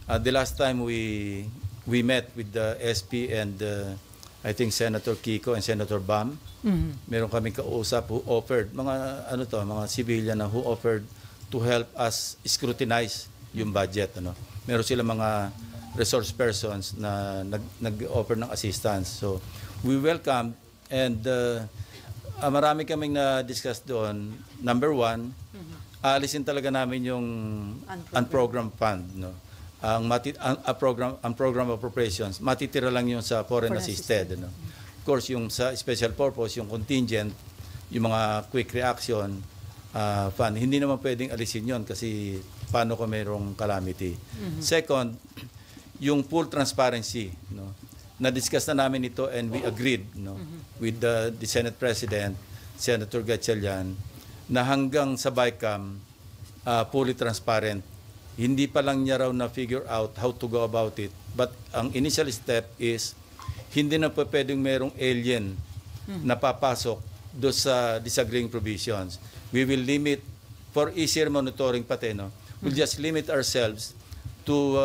The last time we met with the SP and I think Senator Kiko and Senator Bam, meron kaming kausap who offered mga civilian na who offered to help us scrutinize yung budget. Meron sila mga resource persons na nag-offer ng assistance. So we welcome and marami kaming na-discuss doon. Number one, aalisin talaga namin yung unprogrammed fund. Ang program appropriations, matitira lang yung sa foreign assisted. Of course, yung sa special purpose, yung contingent, yung mga quick reaction fund, hindi naman pwedeng alisin yon kasi paano kung mayroong calamity. Second, yung full transparency. Na-discuss na namin ito and we agreed with the Senate President, Senator Gatchalian, na hanggang sa BICAM, fully transparent. Hindi pa lang niya raw na-figure out how to go about it. But ang initial step is, hindi na pa pwedeng merong alien na papasok do sa disagreeing provisions. We will limit, for easier monitoring pati, we'll just limit ourselves to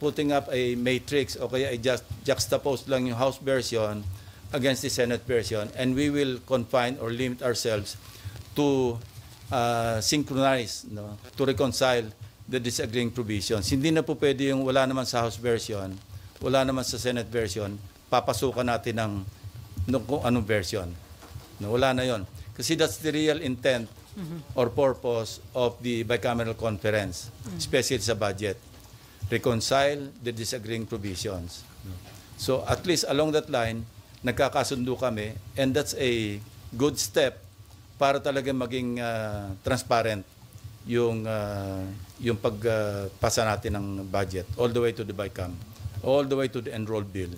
putting up a matrix o kaya just juxtapose lang yung House version against the Senate version, and we will confine or limit ourselves to synchronize, to reconcile the disagreeing provisions. Hindi na po pwede yung wala naman sa House version, wala naman sa Senate version, papasukan natin ng kung anong version. Wala na yon. Kasi that's the real intent or purpose of the bicameral conference, especially sa budget. Reconcile the disagreeing provisions. So at least along that line, nagkakasundo kami, and that's a good step para talaga maging transparent yung pagpasa natin ng budget all the way to the BICAM, all the way to the enrolled bill.